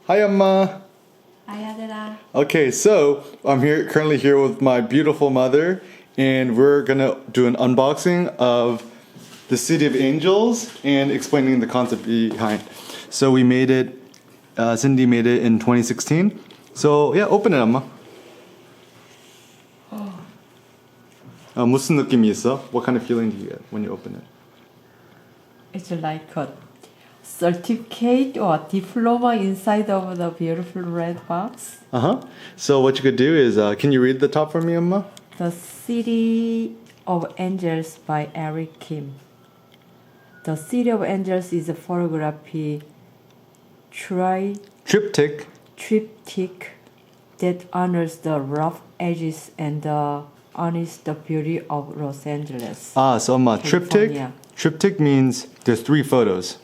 Hi, Amma. Hi, Adela. Okay, so I'm currently here with my beautiful mother, and we're gonna do an unboxing of the City of Angels and explaining the concept behind. So we made it. Cindy made it in 2016. So yeah, open it, Amma. 무슨 느낌이 있어? What kind of feeling do you get when you open it? It's like a certificate or diploma inside of the beautiful red box. So what you could do is, can you read the top for me, Amma? The City of Angels by Eric Kim. The City of Angels is a photography Triptych. triptych that honors the rough edges and the honest beauty of Los Angeles. So Amma, triptych. California. Triptych means there's 3 photos.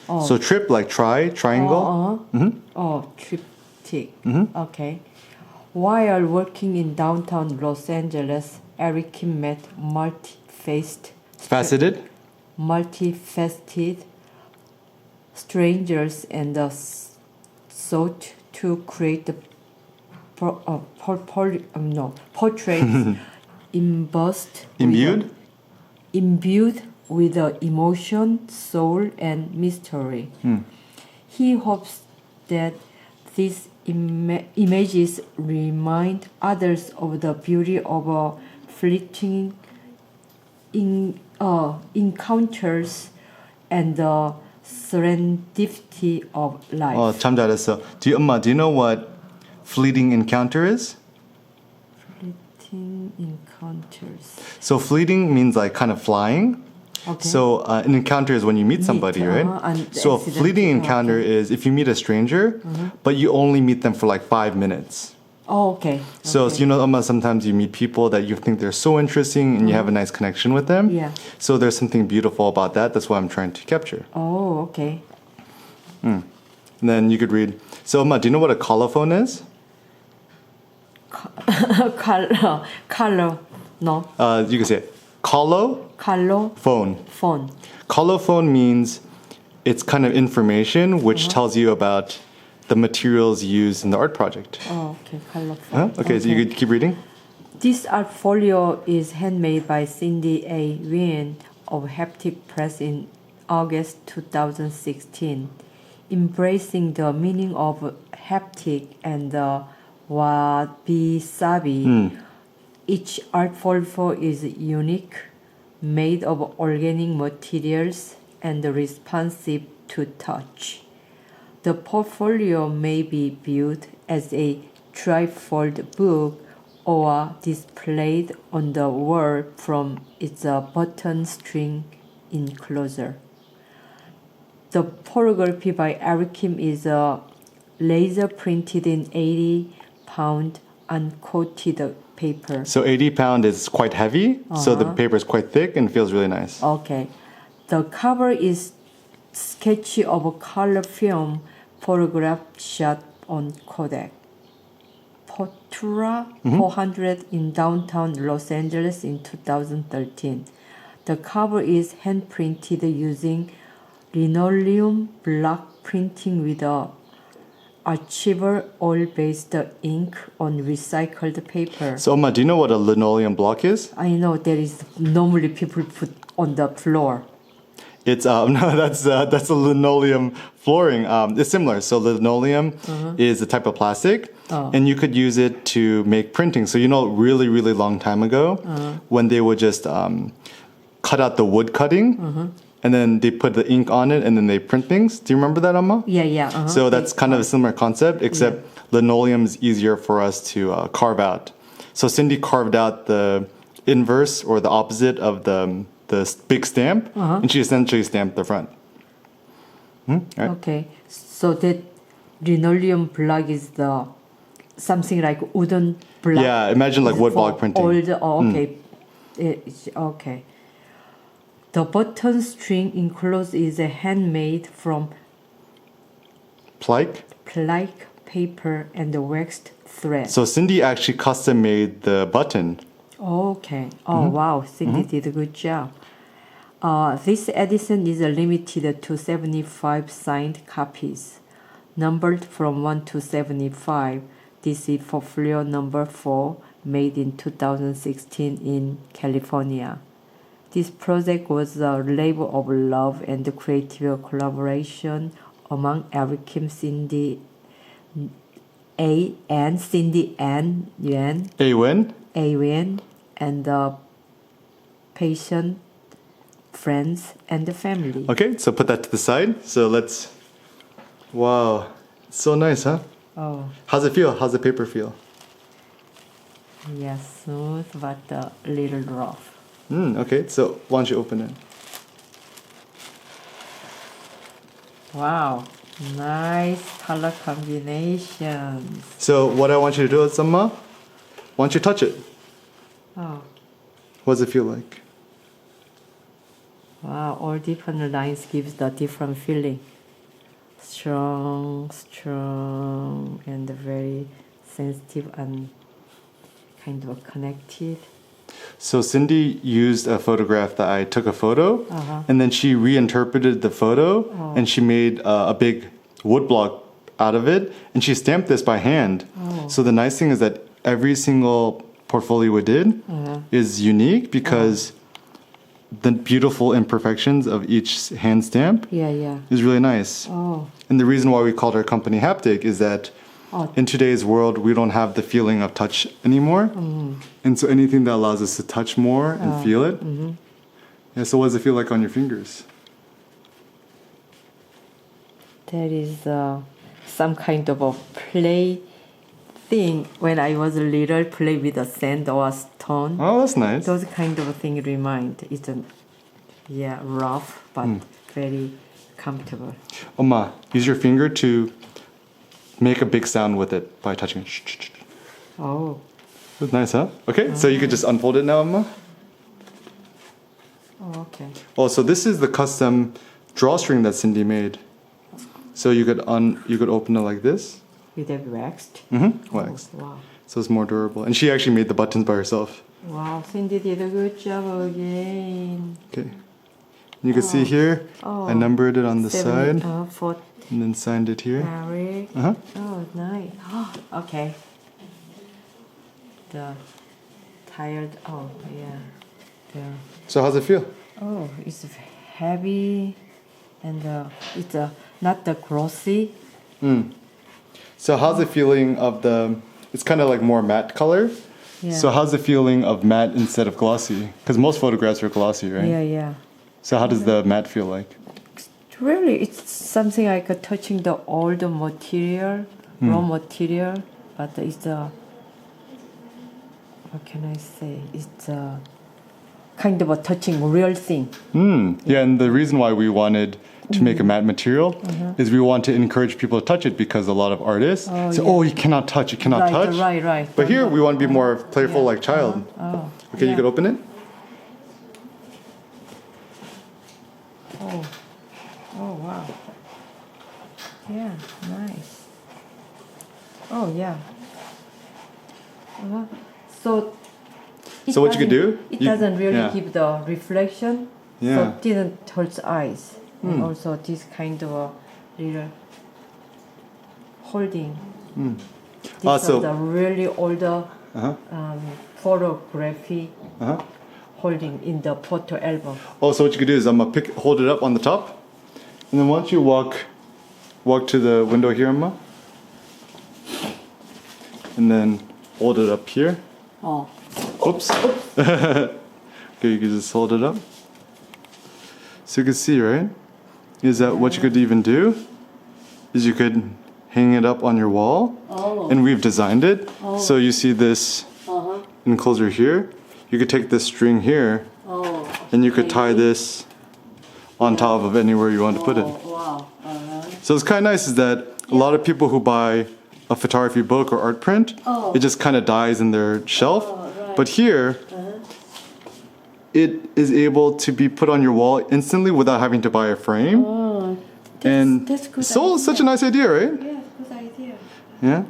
So trip like triangle. Triptych. Okay. While working in downtown Los Angeles, Eric Kim met multifaceted strangers and sought to create the portraits imbued with emotion, soul, and mystery. He hopes that these images remind others of the beauty of fleeting encounters and the serendipity of life. 참 잘했어. Amma, do you know what fleeting encounter is? Fleeting encounters. So fleeting means like kind of flying. Okay. So an encounter is when you meet somebody, right? So a fleeting encounter is if you meet a stranger, but you only meet them for like 5 minutes. Oh, okay. So you know, Amma, sometimes you meet people that you think they're so interesting and you have a nice connection with them. Yeah. So there's something beautiful about that. That's what I'm trying to capture. Oh, okay. And then you could read. So Amma, do you know what a colophone is? Color. No. You could say it. Colophone. Phone. Colophone means it's kind of information which tells you about the materials used in the art project. Oh, okay. Color phone. Okay, so you could keep reading. This art folio is handmade by Cindy A. Nguyen of Haptic Press in August 2016, embracing the meaning of haptic and the wabi-sabi. Each art folio is unique, made of organic materials and responsive to touch. The portfolio may be viewed as a trifold book or displayed on the wall from its button string enclosure. The photography by Eric Kim is laser printed in 80-pound uncoated paper. So 80 pound is quite heavy, so the paper is quite thick and feels really nice. Okay. The cover is sketch of a color film photograph shot on Kodak. Portura 400 in downtown Los Angeles in 2013. The cover is hand printed using linoleum block printing with a Archival oil-based ink on recycled paper. So Amma, do you know what a linoleum block is? I know there is normally people put on the floor. It's no, that's a linoleum flooring. It's similar. So linoleum is a type of plastic, and you could use it to make printing. So really, really long time ago, when they would just cut out the wood cutting, and then they put the ink on it, and then they print things. Do you remember that, Amma? Yeah. So that's kind of a similar concept, except linoleum is easier for us to carve out. So Cindy carved out the inverse or the opposite of the big stamp, and she essentially stamped the front. Right? Okay, so that linoleum block is the something like wooden block. Yeah, imagine like wood block printing. Okay. Okay. The button string enclosed is handmade from Plike paper and waxed thread. So Cindy actually custom made the button. Okay. Oh, wow. Cindy did a good job. This edition is limited to 75 signed copies. numbered from 1 to 75. This is portfolio number 4, made in 2016 in California. This project was a labor of love and creative collaboration among Eric Kim, Cindy Ann Yuan, Awen. and the patient, friends, and the family. Okay, so put that to the side. So let's. Wow, it's so nice, huh? Oh, How's it feel? How's the paper feel? yeah, smooth but a little rough. Okay, so why don't you open it? Wow, nice color combinations. So what I want you to do is, Amma, why don't you touch it? Oh, What does it feel like? wow, all different lines gives the different feeling. Strong, and very sensitive and kind of connected. So Cindy used a photograph that I took a photo, Uh-huh. and then she reinterpreted the photo, and she made a big wood block out of it, and she stamped this by hand. So the nice thing is that every single portfolio we did is unique because the beautiful imperfections of each hand stamp Yeah. is really nice. Oh, And the reason why we called our company Haptic is that in today's world, we don't have the feeling of touch anymore. And so anything that allows us to touch more and feel it. Yeah, so what does it feel like on your fingers? that is some kind of a play thing. When I was little, play with a sand or a stone. Oh, that's nice. Those kind of thing remind. It's rough but very comfortable. Oma, use your finger to make a big sound with it by touching it. Oh, That's nice, huh? Okay, so you could just unfold it now, Oma. okay. Oh, so this is the custom drawstring that Cindy made. So you could open it like this. With that waxed. Waxed. Oh, wow. So it's more durable. And she actually made the buttons by herself. Wow, Cindy did a good job again. Okay. You can see here, I numbered it on the side For and then signed it here. Eric. Uh-huh. Oh, nice. Okay. The tired. Oh, yeah. So how's it feel? Oh, it's heavy, and it's not the glossy. So how's the feeling of it's kind of like more matte color. Yeah. So how's the feeling of matte instead of glossy? Because most photographs are glossy, right? Yeah. So how does the matte feel like? Really, it's something like touching the old material, raw material, but it's what can I say? It's kind of a touching real thing. Yeah, and the reason why we wanted to make a matte material is we want to encourage people to touch it because a lot of artists say, oh, you cannot touch, you cannot touch. Right. But here we want to be more playful like child. Okay, you could open it? Oh, wow. Yeah, nice. Oh, yeah. So What you could do? It doesn't really yeah. give the reflection. Yeah. So it didn't hurt eyes. And also this kind of a little holding. These so- are the really older photography holding in the photo album. Oh, so what you could do is I'm gonna hold it up on the top, and then once you walk to the window here, Emma, and then hold it up here. Oh. Oops. Okay, you can just hold it up. So you can see, right? Is that what you could even do? Is you could hang it up on your wall, and we've designed it. So you see this enclosure here. You could take this string here, and you could tie this on top of anywhere you want to put it. Wow. So it's kind of nice is that a lot of people who buy a photography book or art print, it just kind of dies in their shelf. But here, it is able to be put on your wall instantly without having to buy a frame. And that's good so idea. such a nice idea, right? Yeah, good idea. Yeah.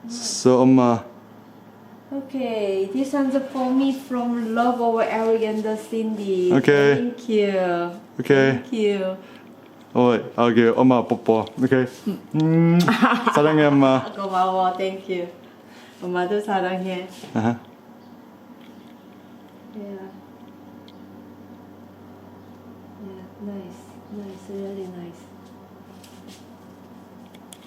So Okay, this one's for me from Love Over Eric and Cindy. Okay. Thank you. okay. Thank you. 여기 엄마 뽀뽀. 오케이. 사랑해 엄마. 고마워. Thank you. 엄마도 사랑해. Uh-huh. Yeah. Yeah, nice. Nice, really nice.